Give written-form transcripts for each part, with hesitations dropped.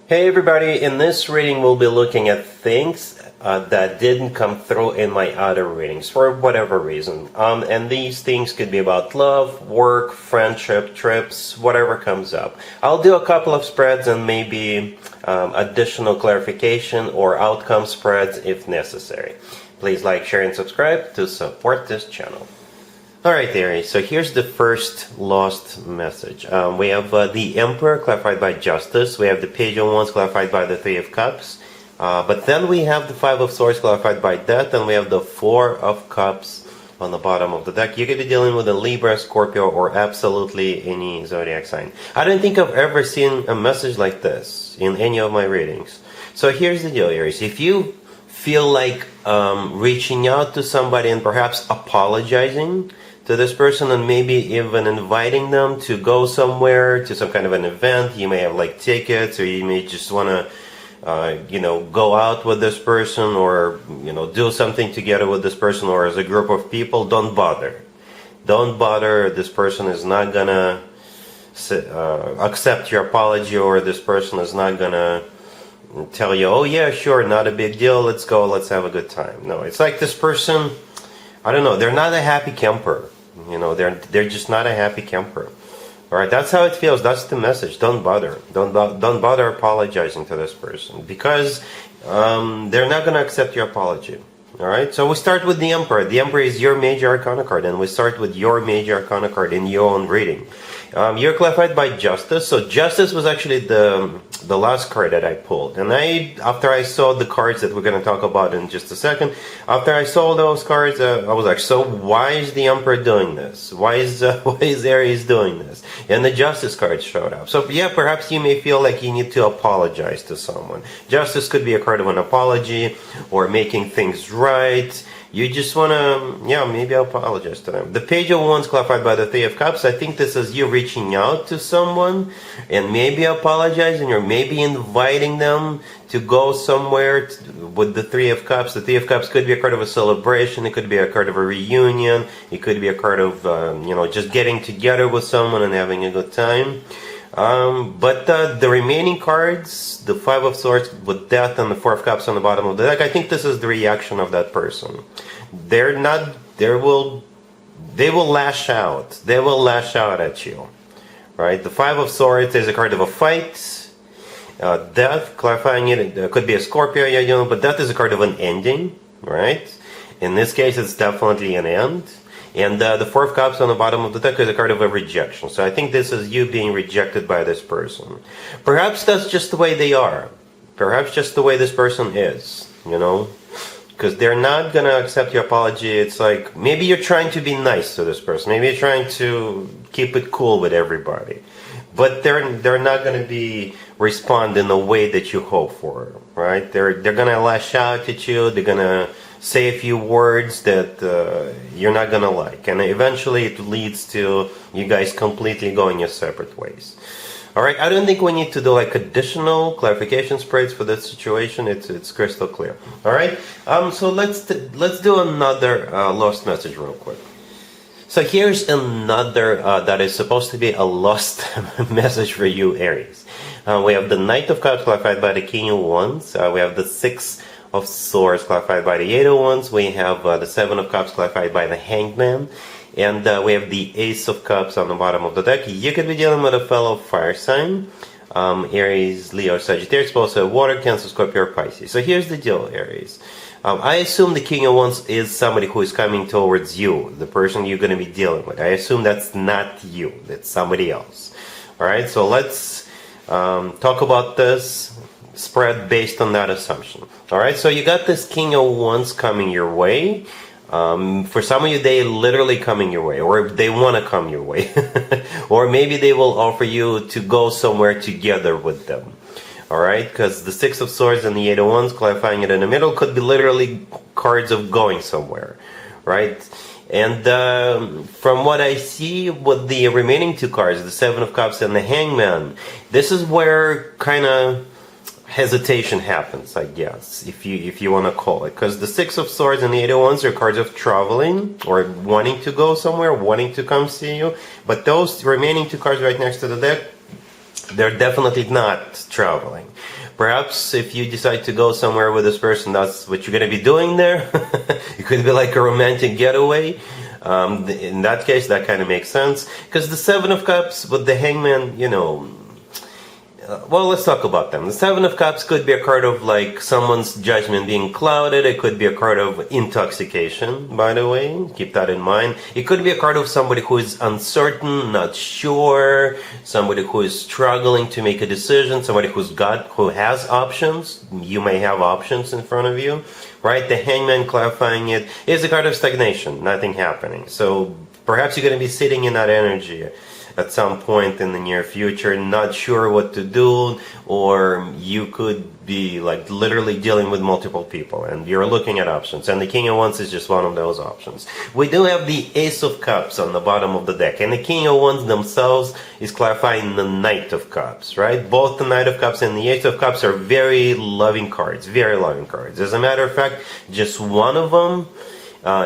Hey everybody, in this reading we'll be looking at things that didn't come through in my other readings for whatever reason. And these things could be about love, work, friendship, trips, whatever comes up. I'll do a couple of spreads and maybe additional clarification or outcome spreads if necessary. Please like, share, and subscribe to support this channel. Alright Aries, so here's the first lost message. We have the Emperor clarified by Justice, we have the Page of Wands clarified by the Three of Cups, but then we have the Five of Swords clarified by Death, and we have the Four of Cups on the bottom of the deck. You could be dealing with a Libra, Scorpio, or absolutely any zodiac sign. I don't think I've ever seen a message like this in any of my readings. So here's the deal, Aries. If you feel like reaching out to somebody and perhaps apologizing to this person and maybe even inviting them to go somewhere, to some kind of an event, you may have like tickets, or you may just want to go out with this person, or do something together with this person or as a group of people. Don't bother. This person is not gonna accept your apology, or this person is not gonna tell you, oh yeah, sure, not a big deal, let's go, let's have a good time. No, it's like this person, I don't know, they're not a happy camper. They're just not a happy camper. All right, that's how it feels. That's the message. Don't bother. Don't bother apologizing to this person, because they're not going to accept your apology. All right, so we start with the Emperor. The Emperor is your major arcana card, and we start with your major arcana card in your own reading. You're clarified by Justice. So Justice was actually the last card that I pulled, and after I saw the cards that we're going to talk about in just a second, after I saw those cards, I was like, so why is the Emperor doing this? Why is Aries doing this? And the Justice card showed up. So yeah, perhaps you may feel like you need to apologize to someone. Justice could be a card of an apology or making things right. You just want to, maybe apologize to them. The Page of Wands clarified by the Three of Cups. I think this is you reaching out to someone and maybe apologizing, or maybe inviting them to go somewhere with the Three of Cups. The Three of Cups could be a card of a celebration. It could be a card of a reunion. It could be a card of, just getting together with someone and having a good time. But the remaining cards, the Five of Swords with Death and the Four of Cups on the bottom of the deck, I think this is the reaction of that person. They will lash out. They will lash out at you. Right? The Five of Swords is a card of a fight. Death, clarifying it could be a Scorpio, but Death is a card of an ending. Right? In this case, it's definitely an end. And the Four of Cups on the bottom of the deck is a card of a rejection. So I think this is you being rejected by this person. Perhaps that's just the way they are. Perhaps just the way this person is, because they're not going to accept your apology. It's like, maybe you're trying to be nice to this person. Maybe you're trying to keep it cool with everybody. But they're not going to respond in the way that you hope for, right? They're going to lash out at you. They're going to say a few words that you're not going to like. And eventually it leads to you guys completely going your separate ways. Alright, I don't think we need to do like additional clarification spreads for this situation. It's crystal clear. Alright, so let's do another lost message real quick. So here's another that is supposed to be a lost message for you, Aries. We have the Knight of Cups clarified by the King of Wands. We have the Six of Swords clarified by the Eight of Wands. We have the Seven of Cups clarified by the Hanged Man. And we have the Ace of Cups on the bottom of the deck. You could be dealing with a fellow fire sign. Aries, Leo, Sagittarius, also Water, Cancer, Scorpio, or Pisces. So here's the deal, Aries. I assume the King of Wands is somebody who is coming towards you, the person you're going to be dealing with. I assume that's not you, that's somebody else. Alright, so let's talk about this spread based on that assumption. Alright, so you got this King of Wands coming your way. For some of you, they literally coming your way, or they want to come your way. Or maybe they will offer you to go somewhere together with them. Alright, because the Six of Swords and the Eight of Wands, clarifying it in the middle, could be literally cards of going somewhere. Right? And from what I see with the remaining two cards, the Seven of Cups and the Hangman, this is where kind of hesitation happens, I guess, if you want to call it, because the Six of Swords and the Eight of Wands are cards of traveling or wanting to go somewhere, wanting to come see you. But those remaining two cards right next to the deck, they're definitely not traveling. Perhaps if you decide to go somewhere with this person, that's what you're going to be doing there. It could be like a romantic getaway. In that case, that kind of makes sense. Because the Seven of Cups with the Hangman, well, let's talk about them. The Seven of Cups could be a card of like someone's judgment being clouded. It could be a card of intoxication, by the way. Keep that in mind. It could be a card of somebody who is uncertain, not sure, somebody who is struggling to make a decision, somebody who has options. You may have options in front of you, right? The Hangman, clarifying it, is a card of stagnation, nothing happening. So perhaps you're going to be sitting in that energy at some point in the near future, not sure what to do, or you could be like literally dealing with multiple people and you're looking at options, and the King of Wands is just one of those options. We do have the Ace of Cups on the bottom of the deck, and the King of Wands themselves is clarifying the Knight of Cups, right? Both the Knight of Cups and the Ace of Cups are very loving cards, very loving cards. As a matter of fact, just one of them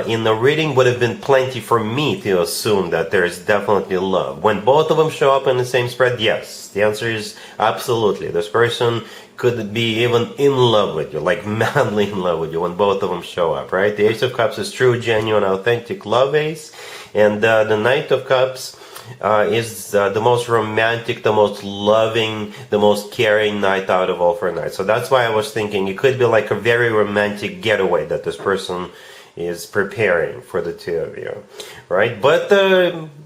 in the reading would have been plenty for me to assume that there is definitely love. When both of them show up in the same spread, yes. The answer is absolutely. This person could be even in love with you, like madly in love with you when both of them show up, right? The Ace of Cups is true, genuine, authentic love ace. And the Knight of Cups is the most romantic, the most loving, the most caring knight out of all four knights. So that's why I was thinking it could be like a very romantic getaway that this person is preparing for the two of you, right? But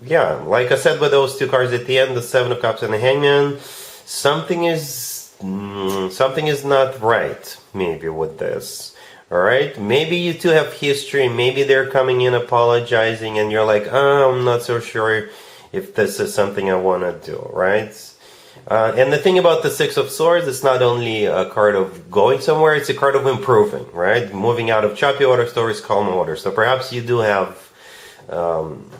yeah, like I said with those two cards at the end, the Seven of Cups and the Hangman, something is not right maybe with this. All right, maybe you two have history, maybe they're coming in apologizing and you're like, oh, I'm not so sure if this is something I want to do, right? And the thing about the Six of Swords, it's not only a card of going somewhere, it's a card of improving, right? Moving out of choppy water stories, calm water. So perhaps you do have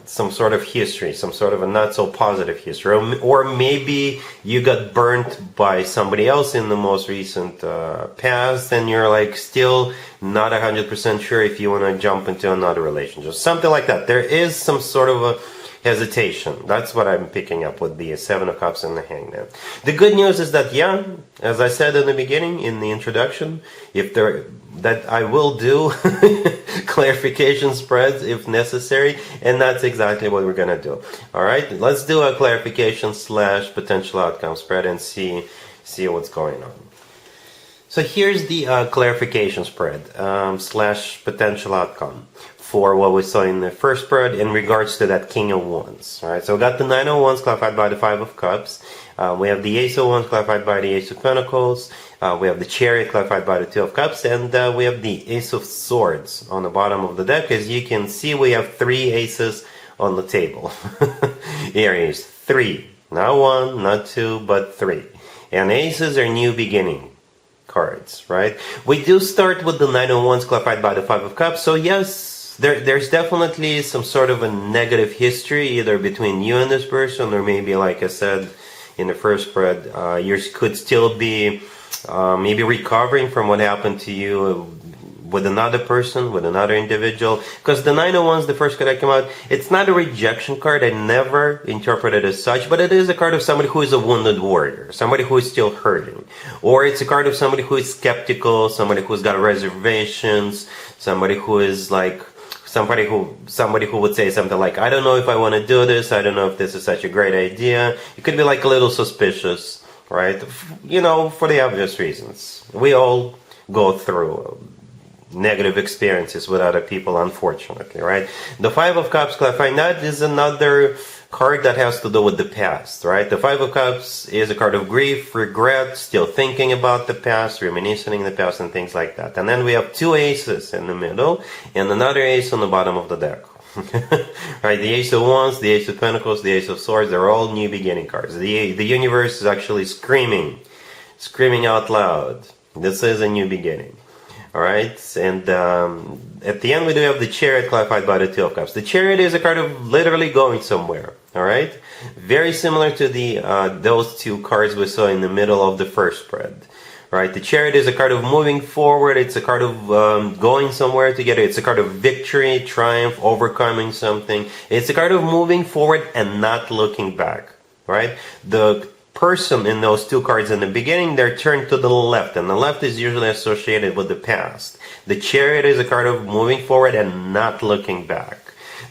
some sort of history, some sort of a not so positive history. Or maybe you got burnt by somebody else in the most recent past and you're like still not 100% sure if you want to jump into another relationship. Something like that. There is some sort of a hesitation. That's what I'm picking up with the Seven of Cups and the Hangman. The good news is that, yeah, as I said in the beginning, in the introduction, that I will do clarification spreads if necessary, and that's exactly what we're gonna do. All right, let's do a clarification / potential outcome spread and see what's going on. So here's the clarification spread / potential outcome for what we saw in the first spread in regards to that King of Wands. All right, so we got the Nine of Wands clarified by the Five of Cups. We have the Ace of Wands clarified by the Ace of Pentacles. We have the Chariot clarified by the Two of Cups, and we have the Ace of Swords on the bottom of the deck. As you can see, we have 3 aces on the table. Aries, 3. Not 1, not 2, but 3. And aces are new beginning cards, right? We do start with the Nine of Wands clarified by the Five of Cups, so yes, there's definitely some sort of a negative history either between you and this person, or maybe, like I said in the first spread, you could still be maybe recovering from what happened to you with another person, with another individual. Because the Nine of Wands, the first card that came out, it's not a rejection card. I never interpret it as such, but it is a card of somebody who is a wounded warrior, somebody who is still hurting. Or it's a card of somebody who is skeptical, somebody who's got reservations, somebody who is like, somebody who would say something like, I don't know if I want to do this, I don't know if this is such a great idea. It could be like a little suspicious, right? You know, for the obvious reasons. We all go through negative experiences with other people, unfortunately, right? The Five of Cups, clarifying that, is another card that has to do with the past, right? The Five of Cups is a card of grief, regret, still thinking about the past, reminiscing the past, and things like that. And then we have 2 aces in the middle and another ace on the bottom of the deck. Right, the Ace of Wands, the Ace of Pentacles, the Ace of Swords, they're all new beginning cards. The universe is actually screaming out loud. This is a new beginning. Alright, and at the end we do have the Chariot clarified by the Two of Cups. The Chariot is a card of literally going somewhere. Alright, very similar to the those 2 cards we saw in the middle of the first spread. Right, the Chariot is a card of moving forward. It's a card of going somewhere together. It's a card of victory, triumph, overcoming something. It's a card of moving forward and not looking back. Right, the person in those two cards in the beginning, they're turned to the left, and the left is usually associated with the past. The Chariot is a card of moving forward and not looking back.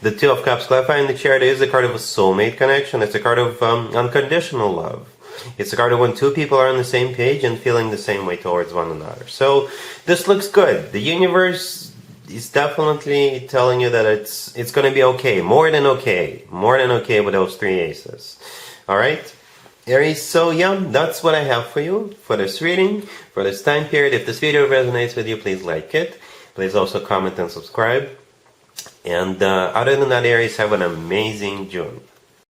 The Two of Cups clarifying the Chariot is a card of a soulmate connection. It's a card of unconditional love. It's a card of when two people are on the same page and feeling the same way towards one another. So this looks good. The universe is definitely telling you that it's going to be okay. More than okay. More than okay with those three aces. All right? Aries, so yeah, that's what I have for you for this reading, for this time period. If this video resonates with you, please like it. Please also comment and subscribe. And other than that, Aries, have an amazing June.